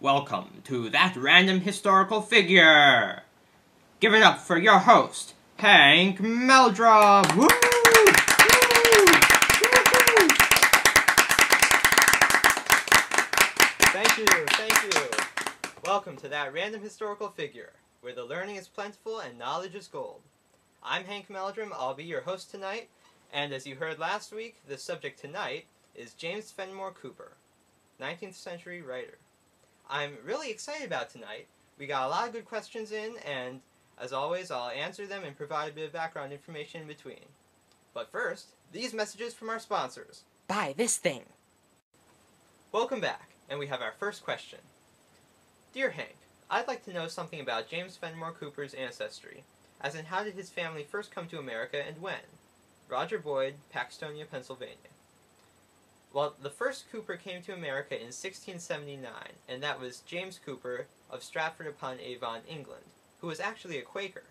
Welcome to That Random Historical Figure! Give it up for your host, Hank Meldrum! Woo! Thank you. Welcome to That Random Historical Figure, where the learning is plentiful and knowledge is gold. I'm Hank Meldrum, I'll be your host tonight, and as you heard last week, the subject tonight is James Fenimore Cooper, 19th century writer. I'm really excited about tonight. We got a lot of good questions in, and as always, I'll answer them and provide a bit of background information in between. But first, these messages from our sponsors. Buy this thing. Welcome back, and we have our first question. Dear Hank, I'd like to know something about James Fenimore Cooper's ancestry, as in how did his family first come to America and when? Roger Boyd, Paxtonia, Pennsylvania. Well, the first Cooper came to America in 1679, and that was James Cooper of Stratford-upon-Avon, England, who was actually a Quaker.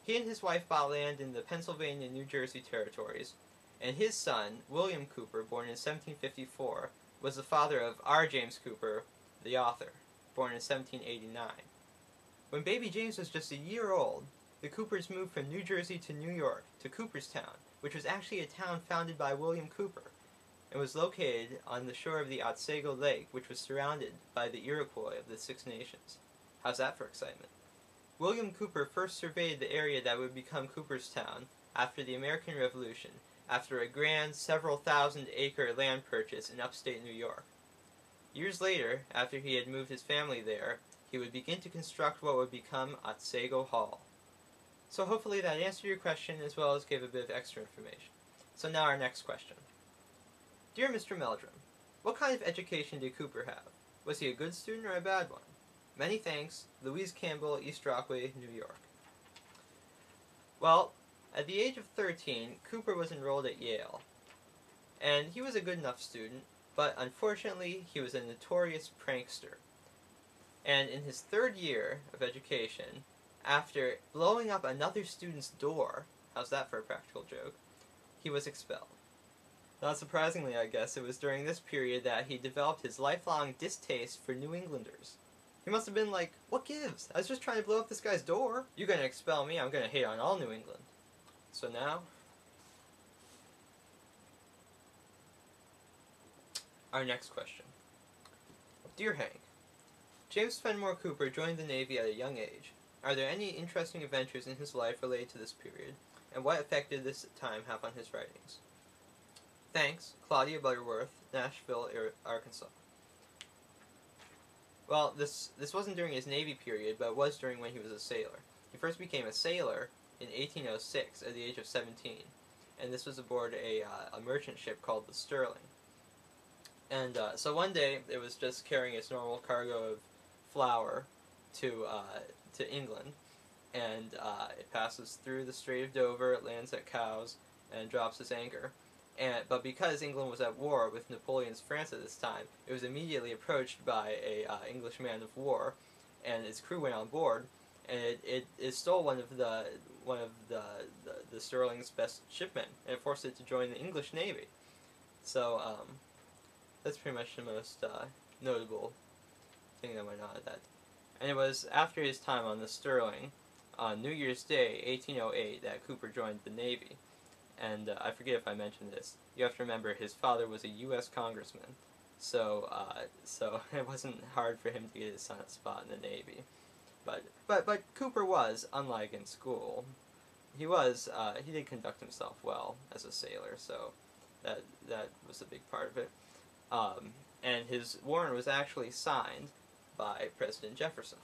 He and his wife bought land in the Pennsylvania and New Jersey territories, and his son, William Cooper, born in 1754, was the father of R. James Cooper, the author, born in 1789. When baby James was just a year old, the Coopers moved from New Jersey to New York, to Cooperstown, which was actually a town founded by William Cooper, and was located on the shore of the Otsego Lake, which was surrounded by the Iroquois of the Six Nations. How's that for excitement? William Cooper first surveyed the area that would become Cooperstown after the American Revolution, after a grand several thousand-acre land purchase in upstate New York. Years later, after he had moved his family there, he would begin to construct what would become Otsego Hall. So hopefully that answered your question as well as gave a bit of extra information. So now our next question. Dear Mr. Meldrum, what kind of education did Cooper have? Was he a good student or a bad one? Many thanks, Louise Campbell, East Rockaway, New York. Well, at the age of 13, Cooper was enrolled at Yale, and he was a good enough student, but unfortunately he was a notorious prankster. And in his third year of education, after blowing up another student's door, how's that for a practical joke, he was expelled. Not surprisingly, I guess, it was during this period that he developed his lifelong distaste for New Englanders. He must have been like, what gives? I was just trying to blow up this guy's door. You're gonna expel me, I'm gonna hate on all New England. So now, our next question. Dear Hank, James Fenimore Cooper joined the Navy at a young age. Are there any interesting adventures in his life related to this period, and what effect did this time have on his writings? Thanks, Claudia Butterworth, Nashville, Arkansas. Well, this wasn't during his Navy period, but it was during when he was a sailor. He first became a sailor in 1806 at the age of 17, and this was aboard a merchant ship called the Sterling. And so one day, it was just carrying its normal cargo of flour to England, and it passes through the Strait of Dover, it lands at Cowes, and drops its anchor. But because England was at war with Napoleon's France at this time, it was immediately approached by a English man of war, and its crew went on board, and it stole one of the Sterling's best shipmen, and it forced it to join the English Navy. So that's pretty much the most notable thing that went on at that. And it was after his time on the Sterling, on New Year's Day, 1808, that Cooper joined the Navy. And I forget if I mentioned this. You have to remember his father was a U.S. congressman, so it wasn't hard for him to get his son a spot in the Navy. But Cooper was, unlike in school, he did conduct himself well as a sailor, so that was a big part of it. And his warrant was actually signed by President Thomas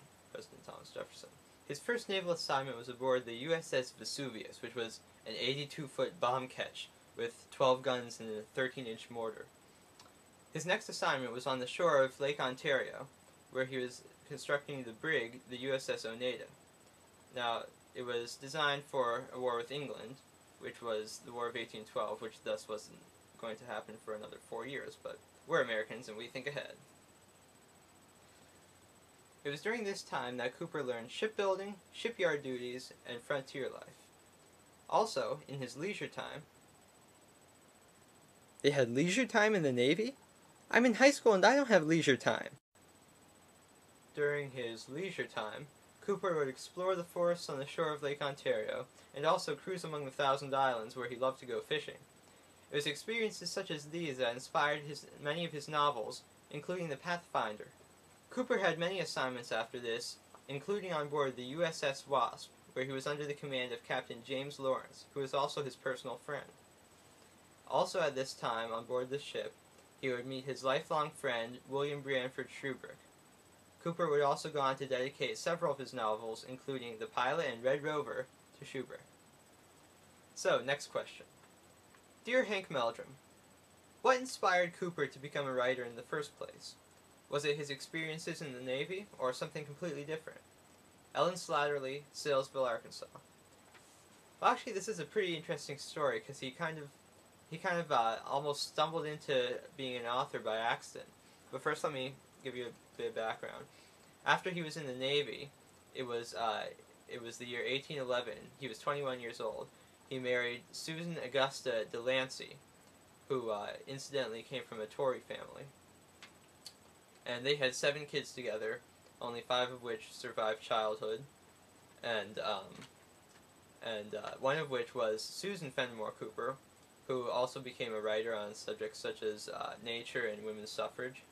Jefferson. His first naval assignment was aboard the USS Vesuvius, which was an 82-foot bomb ketch with 12 guns and a 13-inch mortar. His next assignment was on the shore of Lake Ontario, where he was constructing the brig, the USS Oneida. Now, it was designed for a war with England, which was the War of 1812, which thus wasn't going to happen for another 4 years, but we're Americans and we think ahead. It was during this time that Cooper learned shipbuilding, shipyard duties, and frontier life. Also, in his leisure time... They had leisure time in the Navy? I'm in high school and I don't have leisure time. During his leisure time, Cooper would explore the forests on the shore of Lake Ontario, and also cruise among the Thousand Islands where he loved to go fishing. It was experiences such as these that inspired many of his novels, including The Pathfinder. Cooper had many assignments after this, including on board the USS Wasp, where he was under the command of Captain James Lawrence, who was also his personal friend. Also at this time, on board the ship, he would meet his lifelong friend, William Branford Shubrick. Cooper would also go on to dedicate several of his novels, including The Pilot and Red Rover, to Shubrick. So, next question. Dear Hank Meldrum, what inspired Cooper to become a writer in the first place? Was it his experiences in the Navy, or something completely different? Ellen Slatterly, Salesville, Arkansas. Well, actually, this is a pretty interesting story, because he kind of almost stumbled into being an author by accident. But first, let me give you a bit of background. After he was in the Navy, it was the year 1811. He was 21 years old. He married Susan Augusta Delancey, who incidentally came from a Tory family. And they had 7 kids together, only 5 of which survived childhood, and one of which was Susan Fenimore Cooper, who also became a writer on subjects such as nature and women's suffrage.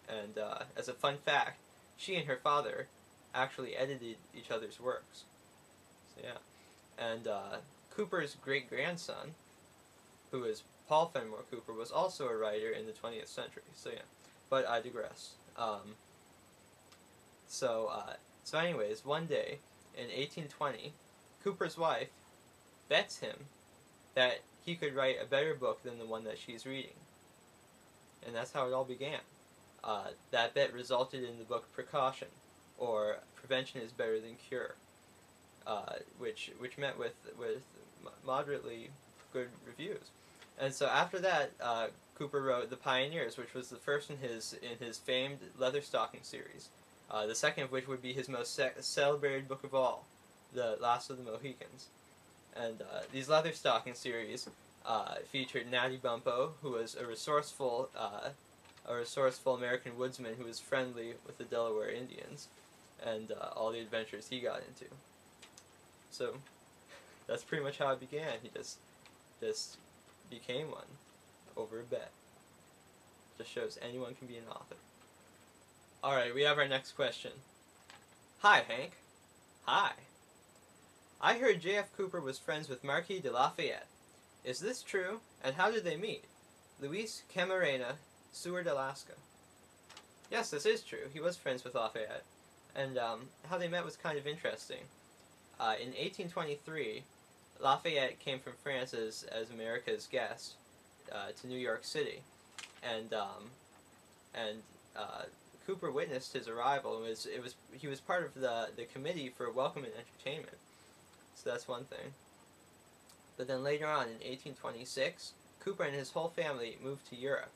And as a fun fact, she and her father actually edited each other's works. So yeah. And Cooper's great-grandson, who is Paul Fenimore Cooper, was also a writer in the 20th century. So yeah, but I digress. So anyways, one day in 1820, Cooper's wife bets him that he could write a better book than the one that she's reading. And that's how it all began. That bet resulted in the book Precaution, or Prevention is Better Than Cure, which met with moderately good reviews. And so after that, Cooper wrote The Pioneers, which was the first in his famed Leatherstocking series. The second of which would be his most celebrated book of all, The Last of the Mohicans. And these Leatherstocking series featured Natty Bumppo, who was a resourceful American woodsman who was friendly with the Delaware Indians, and all the adventures he got into. So that's pretty much how it began. He just became one over a bet. Just shows anyone can be an author. Alright, we have our next question. Hi, Hank. Hi. I heard J.F. Cooper was friends with Marquis de Lafayette. Is this true, and how did they meet? Luis Camarena, Seward, Alaska. Yes, this is true. He was friends with Lafayette. And how they met was kind of interesting. In 1823, Lafayette came from France as America's guest to New York City. And Cooper witnessed his arrival. He was part of the committee for welcome and entertainment. So that's one thing. But then later on, in 1826, Cooper and his whole family moved to Europe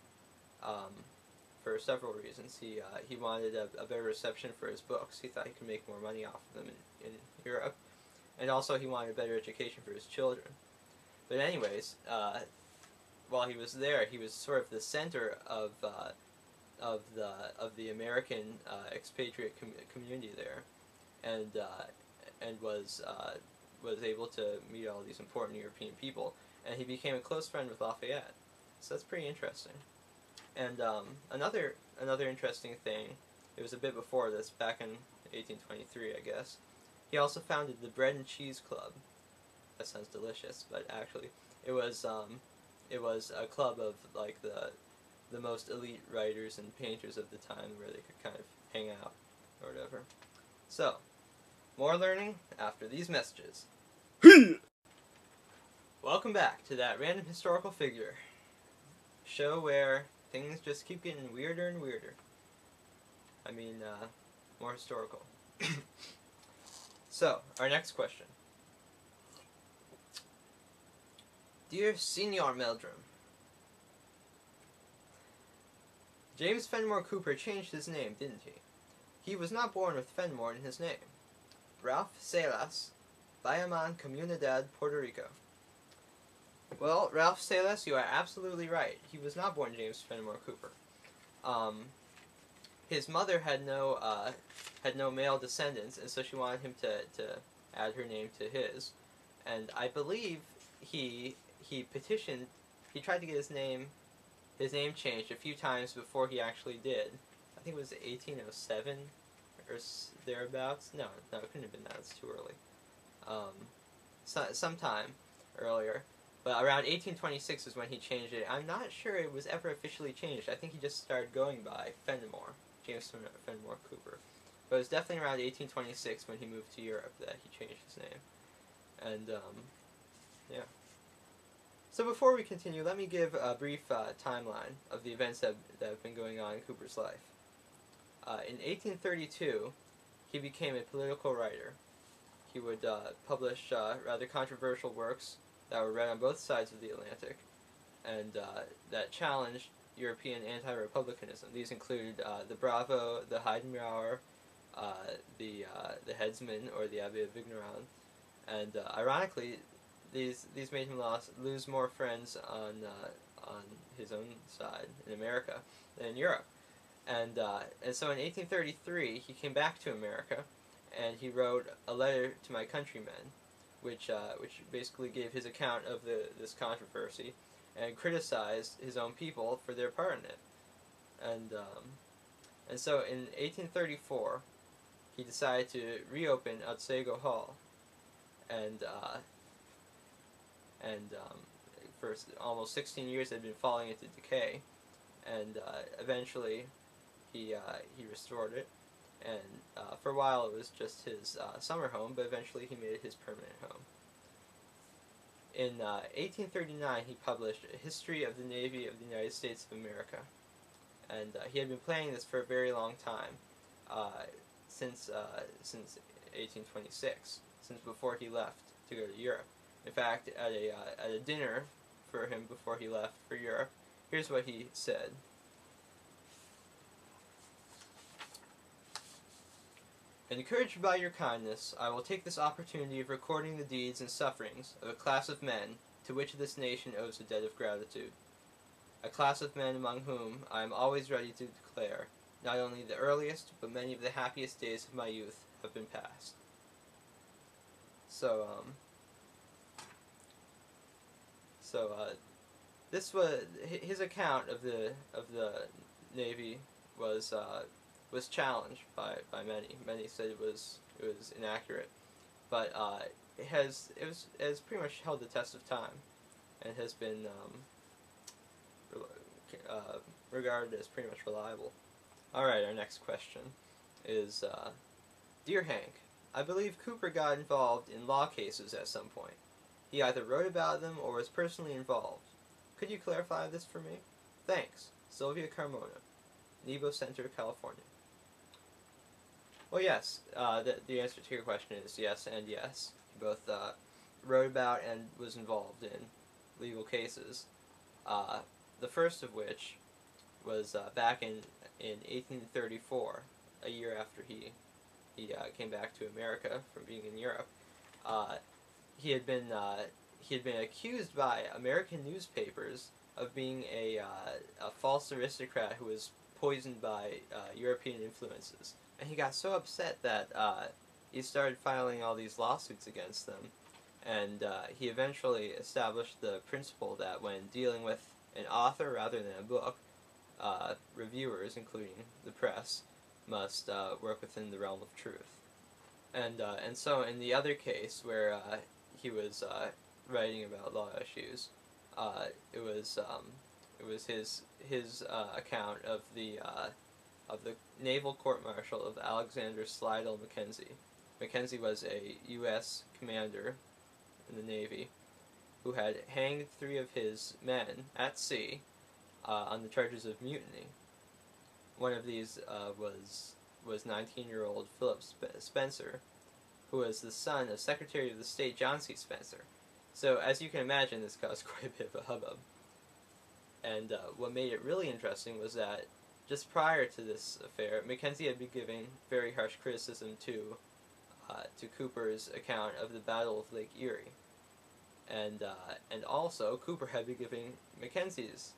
for several reasons. He wanted a better reception for his books. He thought he could make more money off of them in Europe. And also he wanted a better education for his children. But anyways, while he was there, he was sort of the center of the American expatriate community there, and was able to meet all these important European people, and he became a close friend with Lafayette. So that's pretty interesting. And another interesting thing, it was a bit before this, back in 1823, I guess. He also founded the Bread and Cheese Club. That sounds delicious, but actually, it was a club of like the most elite writers and painters of the time, where they could kind of hang out or whatever. So, more learning after these messages. Welcome back to That Random Historical Figure show, where things just keep getting weirder and weirder. I mean, more historical. So, our next question. Dear Senor Meldrum, James Fenimore Cooper changed his name, didn't he? He was not born with Fenimore in his name. Ralph Salas, Bayamon Comunidad, Puerto Rico. Well, Ralph Salas, you are absolutely right. He was not born James Fenimore Cooper. his mother had no male descendants, and so she wanted him to add her name to his. And I believe he petitioned. He tried to get his name changed a few times before he actually did. I think it was 1807 or thereabouts. No, it couldn't have been that. It's too early. Sometime earlier. But around 1826 is when he changed it. I'm not sure it was ever officially changed. I think he just started going by Fenimore, James Fenimore Cooper. But it was definitely around 1826 when he moved to Europe that he changed his name. And, yeah. So before we continue, let me give a brief timeline of the events that have been going on in Cooper's life. In 1832, he became a political writer. He would publish rather controversial works that were read on both sides of the Atlantic, and that challenged European anti-republicanism. These included the Bravo, the Heidenmauer, the Headsman, or the Abbé of Vigneron, and ironically, these made him lose more friends on his own side in America than in Europe, and so in 1833 he came back to America, and he wrote A Letter to My Countrymen, which basically gave his account of this controversy, and criticized his own people for their part in it, and so in 1834 he decided to reopen Otsego Hall, and for almost 16 years it had been falling into decay, and eventually he restored it, and for a while it was just his summer home, but eventually he made it his permanent home. In 1839 he published A History of the Navy of the United States of America, and he had been planning this for a very long time, since 1826, since before he left to go to Europe. In fact, at a dinner for him before he left for Europe, here's what he said. Encouraged by your kindness, I will take this opportunity of recording the deeds and sufferings of a class of men to which this nation owes a debt of gratitude. A class of men among whom I am always ready to declare not only the earliest, but many of the happiest days of my youth have been passed. So, this was his account of the Navy was challenged by many. Many said it was inaccurate, but it has pretty much held the test of time, and has been regarded as pretty much reliable. All right, our next question is, Dear Hank, I believe Cooper got involved in law cases at some point. He either wrote about them or was personally involved. Could you clarify this for me? Thanks, Sylvia Carmona, Nebo Center, California. Well, yes, the answer to your question is yes and yes. He both wrote about and was involved in legal cases. The first of which was back in 1834, a year after he came back to America from being in Europe. He had been accused by American newspapers of being a false aristocrat who was poisoned by European influences, and he got so upset that he started filing all these lawsuits against them, and he eventually established the principle that when dealing with an author rather than a book, reviewers, including the press, must work within the realm of truth. And so in the other case where he was writing about law issues, it was his account of the naval court-martial of Alexander Slidell Mackenzie. Mackenzie was a U.S. commander in the Navy who had hanged 3 of his men at sea on the charges of mutiny. One of these was 19-year-old Philip Spencer, who was the son of Secretary of the State John C. Spencer. So, as you can imagine, this caused quite a bit of a hubbub. And what made it really interesting was that just prior to this affair, Mackenzie had been giving very harsh criticism to Cooper's account of the Battle of Lake Erie, and also Cooper had been giving Mackenzie's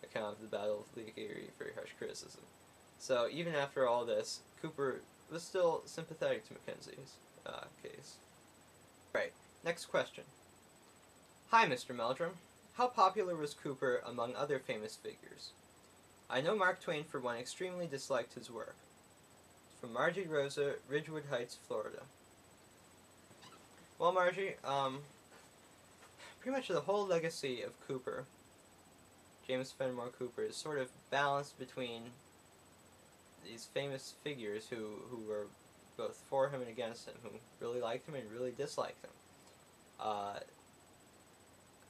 account of the Battle of Lake Erie very harsh criticism. So even after all this, Cooper was still sympathetic to Mackenzie's case. Right, next question. Hi, Mr. Meldrum. How popular was Cooper among other famous figures? I know Mark Twain, for one, extremely disliked his work. From Margie Rosa, Ridgewood Heights, Florida. Well, Margie, pretty much the whole legacy of Cooper, James Fenimore Cooper, is sort of balanced between these famous figures who were both for him and against him, who really liked him and really disliked him.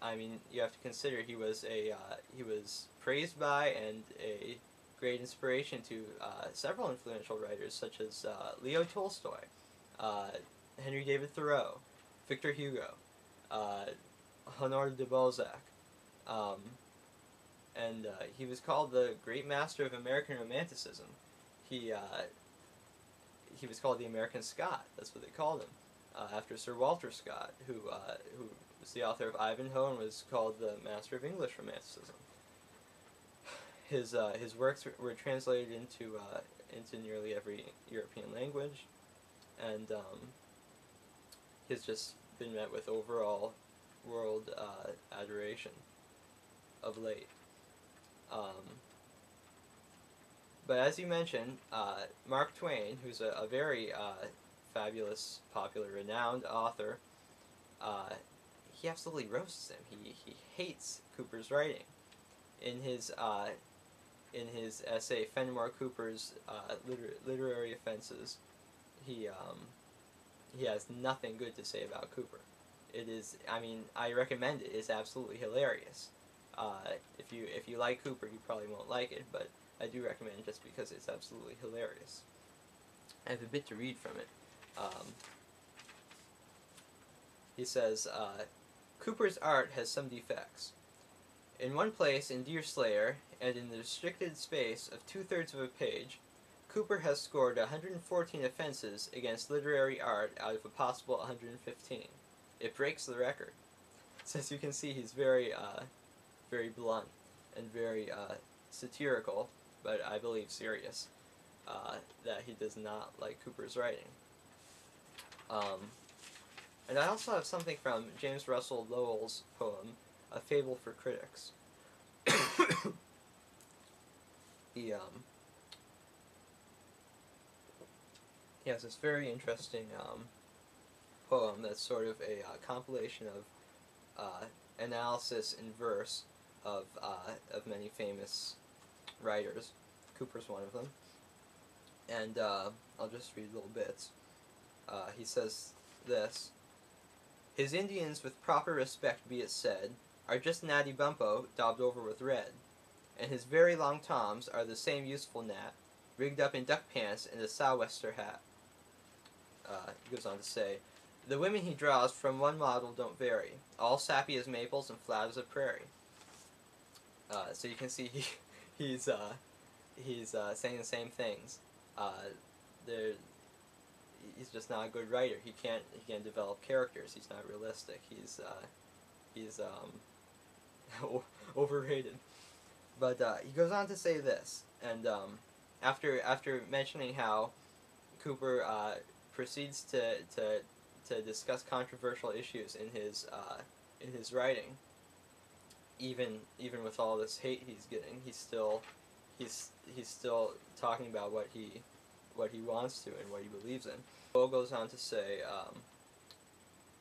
I mean, you have to consider he was praised by and a great inspiration to several influential writers such as Leo Tolstoy, Henry David Thoreau, Victor Hugo, Honoré de Balzac, and he was called the great master of American Romanticism. He was called the American Scott. That's what they called him, after Sir Walter Scott, who was the author of Ivanhoe and was called the master of English Romanticism. His works were translated into nearly every European language, and he's just been met with overall world adoration of late. But as you mentioned, Mark Twain, who's a very fabulous, popular, renowned author, he absolutely roasts him. He hates Cooper's writing. In his essay Fenimore Cooper's Literary Offenses, he has nothing good to say about Cooper. It is, I mean, I recommend it. It's absolutely hilarious. If you like Cooper, you probably won't like it, but I do recommend it just because it's absolutely hilarious. I have a bit to read from it. He says, Cooper's art has some defects. In one place in Deerslayer, and in the restricted space of 2/3 of a page, Cooper has scored 114 offenses against literary art out of a possible 115. It breaks the record. So as you can see, he's very blunt and very satirical, but I believe serious, that he does not like Cooper's writing. And I also have something from James Russell Lowell's poem, A Fable for Critics. He has this very interesting poem that's sort of a compilation of analysis in verse of many famous writers. Cooper's one of them. And I'll just read little bits. He says this: His Indians, with proper respect be it said, are just natty bumpo daubed over with red, and his very long toms are the same useful nat, rigged up in duck pants and a sou'wester hat. He goes on to say, the women he draws from one model don't vary, all sappy as maples and flat as a prairie. So you can see he's saying the same things. He's just not a good writer. He can't develop characters. He's not realistic. He's overrated. But he goes on to say this, and after mentioning how Cooper proceeds to discuss controversial issues in his writing, even with all this hate he's getting, he's still talking about what he wants to and what he believes in. Lowell goes on to say,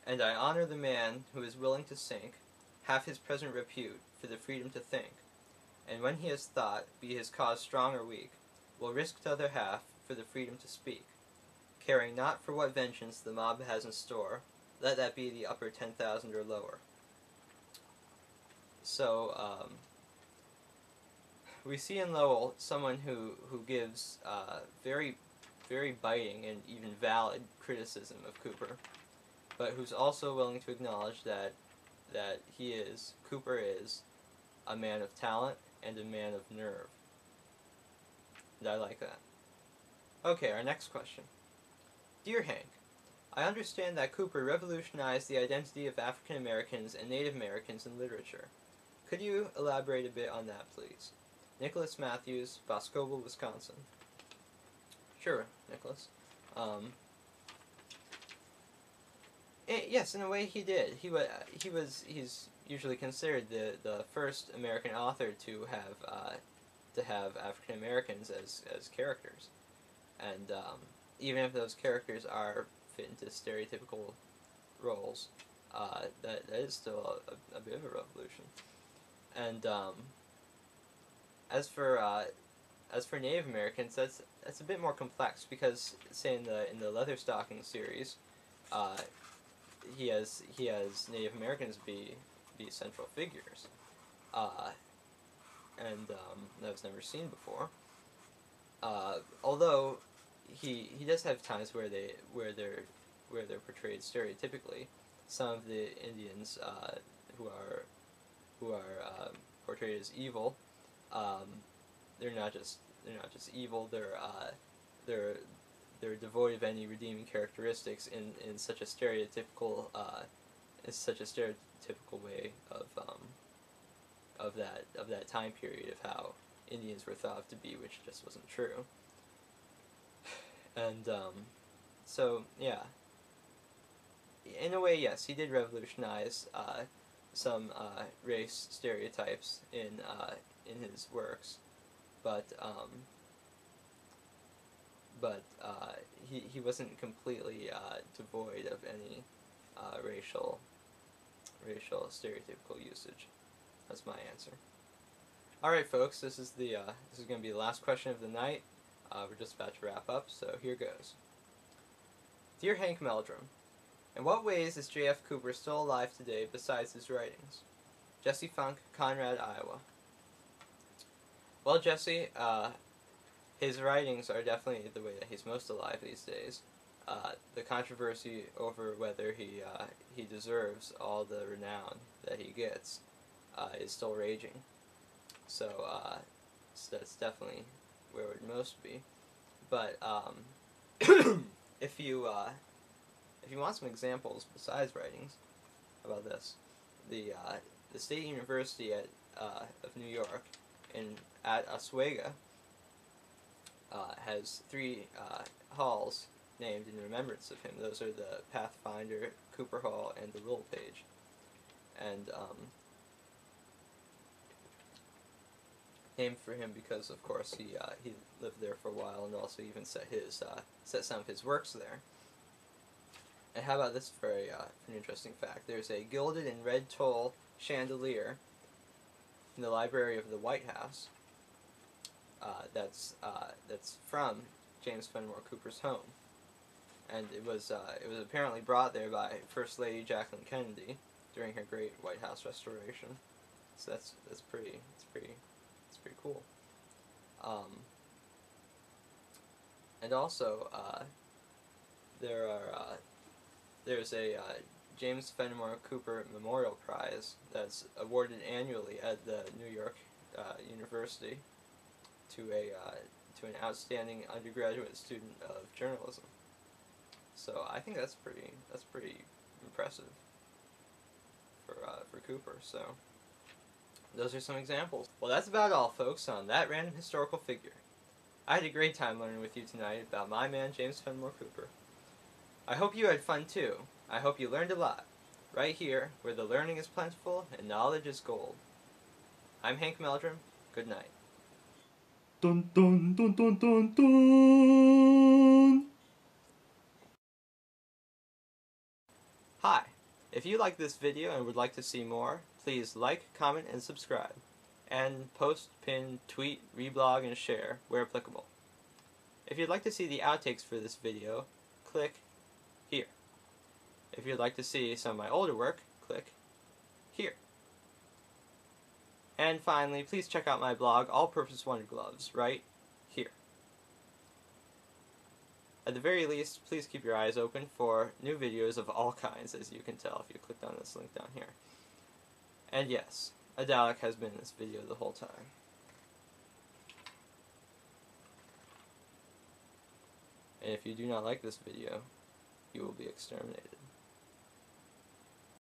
and I honor the man who is willing to sink half his present repute for the freedom to think, and when he has thought, be his cause strong or weak, will risk t'other half for the freedom to speak, caring not for what vengeance the mob has in store, let that be the upper 10,000 or lower. So, we see in Lowell someone who gives very biting and even valid criticism of Cooper, but who's also willing to acknowledge that Cooper is a man of talent and a man of nerve. And I like that. Okay, our next question. Dear Hank, I understand that Cooper revolutionized the identity of African Americans and Native Americans in literature. Could you elaborate a bit on that, please? Nicholas Matthews, Boscobel, Wisconsin. sure, Nicholas. Yes, in a way he did. He's usually considered the first American author to have African Americans as characters, and even if those characters are fit into stereotypical roles, that is still a bit of a revolution. And as for Native Americans, that's a bit more complex because, say, in the Leatherstocking series, he has Native Americans be central figures, and that was never seen before. Although he does have times where they're portrayed stereotypically. Some of the Indians who are portrayed as evil, they're not just evil. They're devoid of any redeeming characteristics in such a stereotypical way of that time period of how Indians were thought of to be, which just wasn't true. And so yeah, in a way, yes, he did revolutionize some race stereotypes in his works, but he wasn't completely devoid of any racial stereotypical usage. That's my answer. All right, folks, this is going to be the last question of the night. We're just about to wrap up, so here goes. Dear Hank Meldrum, in what ways is J.F. Cooper still alive today besides his writings? Jesse Funk, Conrad, Iowa. Well, Jesse, his writings are definitely the way that he's most alive these days. The controversy over whether he deserves all the renown that he gets is still raging. So that's definitely where it would most be. But if you want some examples besides writings about this, the State University of New York at Oswego has 3 halls named in remembrance of him. Those are the Pathfinder, Cooper Hall, and the Little Page. And named for him because, of course, he lived there for a while and also even set some of his works there. And how about this for an interesting fact? There's a gilded and red toll chandelier in the library of the White House that's from James Fenimore Cooper's home, and it was apparently brought there by First Lady Jacqueline Kennedy during her great White House restoration. So that's pretty cool. And also there's a James Fenimore Cooper Memorial Prize that's awarded annually at the New York University to an outstanding undergraduate student of journalism. So I think that's pretty impressive for Cooper. So those are some examples. Well, that's about all, folks, on That Random Historical Figure. I had a great time learning with you tonight about my man James Fenimore Cooper. I hope you had fun too. I hope you learned a lot, right here, where the learning is plentiful and knowledge is gold. I'm Hank Meldrum. Good night. Dun dun dun dun dun dun. Hi. If you like this video and would like to see more, please like, comment, and subscribe. And post, pin, tweet, reblog, and share where applicable. If you'd like to see the outtakes for this video, click here. If you'd like to see some of my older work, click here. And finally, please check out my blog, All Purpose Wonder Gloves, right here. At the very least, please keep your eyes open for new videos of all kinds, as you can tell if you clicked on this link down here. And yes, a Dalek has been in this video the whole time. And if you do not like this video, you will be exterminated.